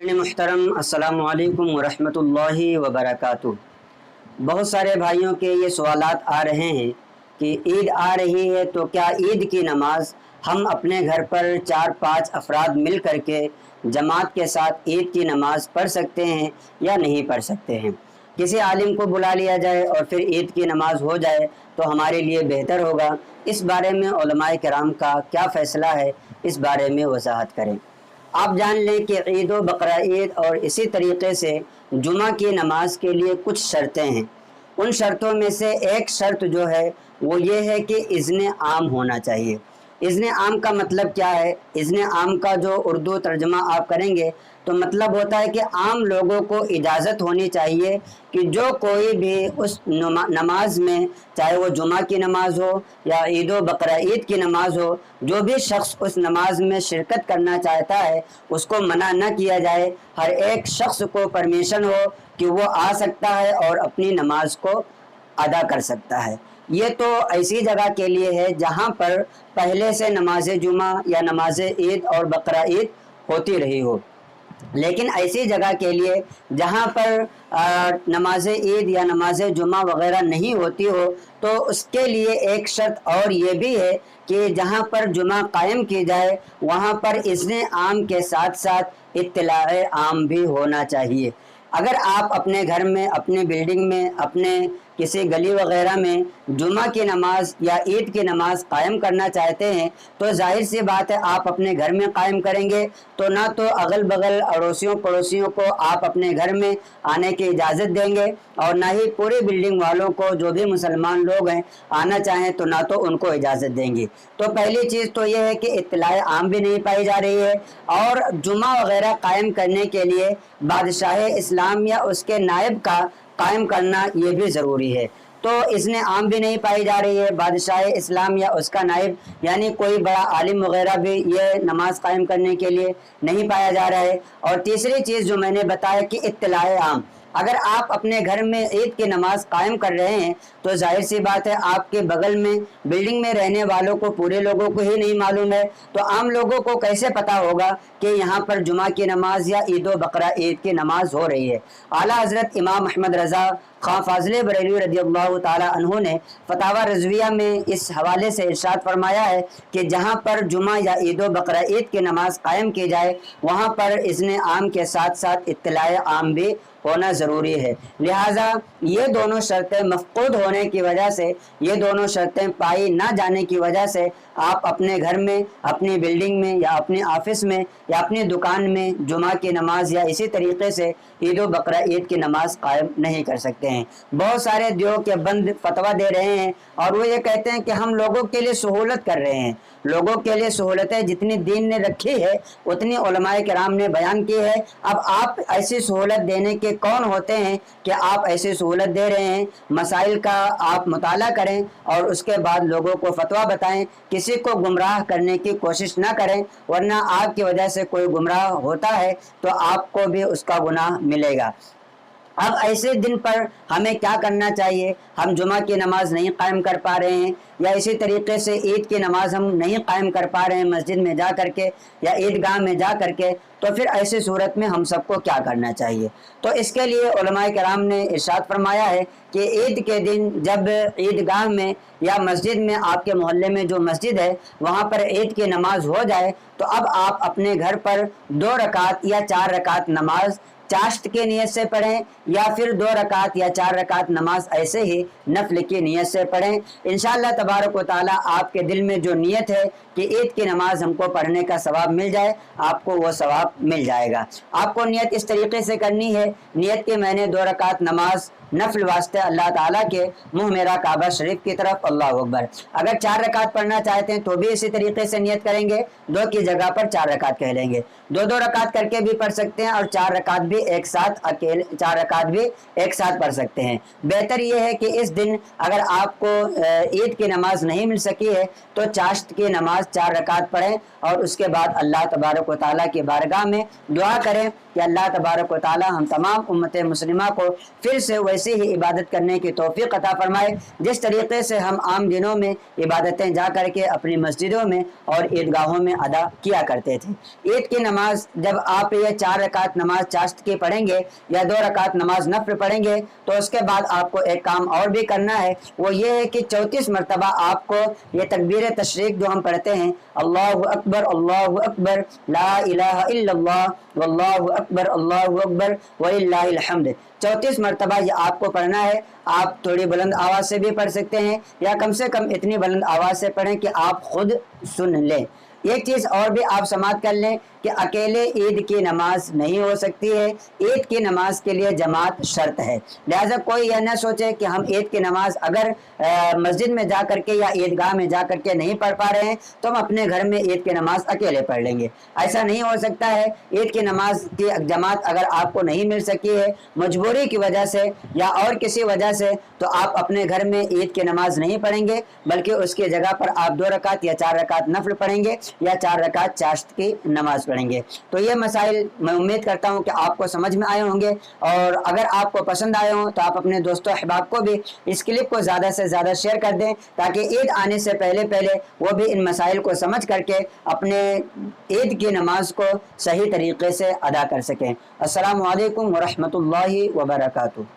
محترم السلام علیکم ورحمۃ اللہ وبرکاتہ۔ بہت سارے بھائیوں کے یہ سوالات آ رہے ہیں کہ عید آ رہی ہے تو کیا عید کی نماز ہم اپنے گھر پر 4-5 افراد مل کر کے جماعت کے ساتھ عید کی نماز پڑھ سکتے ہیں یا نہیں پڑھ سکتے ہیں؟ کسی عالم کو بلا لیا جائے اور پھر عید کی نماز ہو جائے تو ہمارے لیے بہتر ہوگا۔ اس بارے میں علماء کرام کا کیا فیصلہ ہے، اس بارے میں وضاحت کریں۔ آپ جان لیں کہ عید و بقرہ عید اور اسی طریقے سے جمعہ کی نماز کے لیے کچھ شرطیں ہیں۔ ان شرطوں میں سے ایک شرط جو ہے وہ یہ ہے کہ اذن عام ہونا چاہیے۔ اذن عام کا مطلب کیا ہے؟ اذن عام کا جو اردو ترجمہ آپ کریں گے تو مطلب ہوتا ہے کہ عام لوگوں کو اجازت ہونی چاہیے کہ جو کوئی بھی اس نماز میں، چاہے وہ جمعہ کی نماز ہو یا عید و بقرہ عید کی نماز ہو، جو بھی شخص اس نماز میں شرکت کرنا چاہتا ہے اس کو منع نہ کیا جائے۔ ہر ایک شخص کو پرمیشن ہو کہ وہ آ سکتا ہے اور اپنی نماز کو ادا کر سکتا ہے۔ یہ تو ایسی جگہ کے لیے ہے جہاں پر پہلے سے نماز جمعہ یا نماز عید اور بقرہ عید ہوتی رہی ہو، لیکن ایسی جگہ کے لیے جہاں پر نماز عید یا نماز جمعہ وغیرہ نہیں ہوتی ہو تو اس کے لیے ایک شرط اور یہ بھی ہے کہ جہاں پر جمعہ قائم کی جائے وہاں پر اذن عام کے ساتھ ساتھ اطلاع عام بھی ہونا چاہیے۔ اگر آپ اپنے گھر میں، اپنے بلڈنگ میں، اپنے کسی گلی وغیرہ میں جمعہ کی نماز یا عید کی نماز قائم کرنا چاہتے ہیں تو ظاہر سی بات ہے آپ اپنے گھر میں قائم کریں گے تو نہ تو اگل بغل اڑوسیوں پڑوسیوں کو آپ اپنے گھر میں آنے کی اجازت دیں گے اور نہ ہی پوری بلڈنگ والوں کو، جو بھی مسلمان لوگ ہیں، آنا چاہیں تو نہ تو ان کو اجازت دیں گے۔ تو پہلی چیز تو یہ ہے کہ اطلاع عام بھی نہیں پائی جا رہی ہے، اور جمعہ وغیرہ قائم کرنے کے لیے بادشاہ اسلام یا اس کے نائب کا قائم کرنا یہ بھی ضروری ہے۔ تو اذن عام بھی نہیں پائی جا رہی ہے، بادشاہ اسلام یا اس کا نائب یعنی کوئی بڑا عالم وغیرہ بھی یہ نماز قائم کرنے کے لیے نہیں پایا جا رہا ہے۔ اور تیسری چیز جو میں نے بتایا کہ اطلاع عام، اگر آپ اپنے گھر میں عید کی نماز قائم کر رہے ہیں تو ظاہر سی بات ہے آپ کے بغل میں بلڈنگ میں رہنے والوں کو، پورے لوگوں کو ہی نہیں معلوم ہے تو عام لوگوں کو کیسے پتا ہوگا کہ یہاں پر جمعہ کی نماز یا عید و بقرہ عید کی نماز ہو رہی ہے؟ اعلیٰ حضرت امام احمد رضا خاں فاضل بریلوی رضی اللہ تعالی عنہ نے فتاوی رضویہ میں اس حوالے سے ارشاد فرمایا ہے کہ جہاں پر جمعہ یا عید و بقرہ عید کی نماز قائم کی جائے وہاں پر اذن عام کے ساتھ ساتھ اطلاع عام بھی ہونا ضروری ہے۔ لہٰذا یہ دونوں شرطیں مفقود ہونے کی وجہ سے، یہ دونوں شرطیں پائی نہ جانے کی وجہ سے آپ اپنے گھر میں، اپنی بلڈنگ میں یا اپنے آفس میں یا اپنی دکان میں جمعہ کی نماز یا اسی طریقے سے عید و بقرہ عید کی نماز قائم نہیں کر سکتے ہیں۔ بہت سارے دیو کے بند فتویٰ دے رہے ہیں اور وہ یہ کہتے ہیں کہ ہم لوگوں کے لیے سہولت کر رہے ہیں۔ لوگوں کے لیے سہولتیں جتنی دین نے رکھی ہے اتنی علماء کرام نے بیان کی ہے۔ اب آپ ایسی سہولت دینے کے کون ہوتے ہیں کہ آپ ایسی سہولت دے رہے ہیں؟ مسائل کا آپ مطالعہ کریں اور اس کے بعد لوگوں کو فتویٰ بتائیں، کسی کو گمراہ کرنے کی کوشش نہ کریں، ورنہ آپ کی وجہ سے کوئی گمراہ ہوتا ہے تو آپ کو بھی اس کا گناہ ملے گا۔ اب ایسے دن پر ہمیں کیا کرنا چاہیے؟ ہم جمعہ کی نماز نہیں قائم کر پا رہے ہیں یا اسی طریقے سے عید کی نماز ہم نہیں قائم کر پا رہے ہیں مسجد میں جا کر کے یا عیدگاہ میں جا کر کے، تو پھر ایسی صورت میں ہم سب کو کیا کرنا چاہیے؟ تو اس کے لیے علماء کرام نے ارشاد فرمایا ہے کہ عید کے دن جب عیدگاہ میں یا مسجد میں، آپ کے محلے میں جو مسجد ہے وہاں پر عید کی نماز ہو جائے تو اب آپ اپنے گھر پر 2 رکعت یا 4 رکعت نماز چاشت کی نیت سے پڑھیں یا پھر 2 رکعت یا 4 رکعت نماز ایسے ہی نفل کی نیت سے پڑھیں۔ انشاءاللہ تبارک و تعالی آپ کے دل میں جو نیت ہے کہ عید کی نماز ہم کو پڑھنے کا ثواب مل جائے، آپ کو وہ ثواب مل جائے گا۔ آپ کو نیت اس طریقے سے کرنی ہے، نیت کہ میں نے 2 رکعت نماز نفل واسطے اللہ تعالیٰ کے منہ میرا کعبہ شریف کی طرف، اللہ اکبر۔ اگر 4 رکعت پڑھنا چاہتے ہیں تو بھی اسی طریقے سے نیت کریں گے، 2 کی جگہ پر 4 رکعت کہہ لیں گے۔ 2 رکعت کر کے بھی پڑھ سکتے ہیں اور 4 رکعت بھی ایک ساتھ اکیلے 4 رکعت بھی ایک ساتھ پڑھ سکتے ہیں۔ بہتر یہ ہے کہ اس دن اگر آپ کو عید کی نماز نہیں مل سکی ہے تو چاشت کی نماز 4 رکعت پڑھیں اور اس کے بعد اللہ تبارک و تعالیٰ کی بارگاہ میں دعا کریں کہ اللہ تبارک و تعالیٰ ہم تمام امت مسلمہ کو پھر سے ویسی ہی عبادت کرنے کی توفیق عطا فرمائے جس طریقے سے ہم عام دنوں میں عبادتیں جا کر کے اپنی مسجدوں میں اور عیدگاہوں میں ادا کیا کرتے تھے۔ عید کی نماز جب آپ یہ 4 رکعت نماز چاشت کی پڑھیں گے یا 2 رکعت نماز نفل پڑھیں گے تو اس کے بعد آپ کو ایک کام اور بھی کرنا ہے، وہ یہ ہے کہ 34 مرتبہ آپ کو یہ تکبیر تشریق جو ہم پڑھتے ہیں، اللہ اکبر لا الہ الا اللہ واللہ اکبر وللہ الحمد، 34 مرتبہ یہ آپ کو پڑھنا ہے۔ آپ تھوڑی بلند آواز سے بھی پڑھ سکتے ہیں یا کم سے کم اتنی بلند آواز سے پڑھیں کہ آپ خود سن لیں۔ ایک چیز اور بھی آپ سماعت کر لیں کہ اکیلے عید کی نماز نہیں ہو سکتی ہے، عید کی نماز کے لیے جماعت شرط ہے، لہٰذا کوئی یہ نہ سوچے کہ ہم عید کی نماز اگر مسجد میں جا کر کے یا عیدگاہ میں جا کر کے نہیں پڑھ پا رہے ہیں تو ہم اپنے گھر میں عید کی نماز اکیلے پڑھ لیں گے، ایسا نہیں ہو سکتا ہے۔ عید کی نماز کی جماعت اگر آپ کو نہیں مل سکی ہے مجبوری کی وجہ سے یا اور کسی وجہ سے تو آپ اپنے گھر میں عید کی نماز نہیں پڑھیں گے بلکہ اس کی جگہ پر آپ 2 رکعت یا 4 رکعت نفل پڑھیں گے یا 4 رکعت چاشت کی نماز پڑھیں گے۔ تو یہ مسائل میں امید کرتا ہوں کہ آپ کو سمجھ میں آئے ہوں گے، اور اگر آپ کو پسند آئے ہوں تو آپ اپنے دوستوں احباب کو بھی اس کلپ کو زیادہ سے زیادہ شیئر کر دیں تاکہ عید آنے سے پہلے وہ بھی ان مسائل کو سمجھ کر کے اپنے عید کی نماز کو صحیح طریقے سے ادا کر سکیں۔ السلام علیکم ورحمۃ اللہ وبرکاتہ۔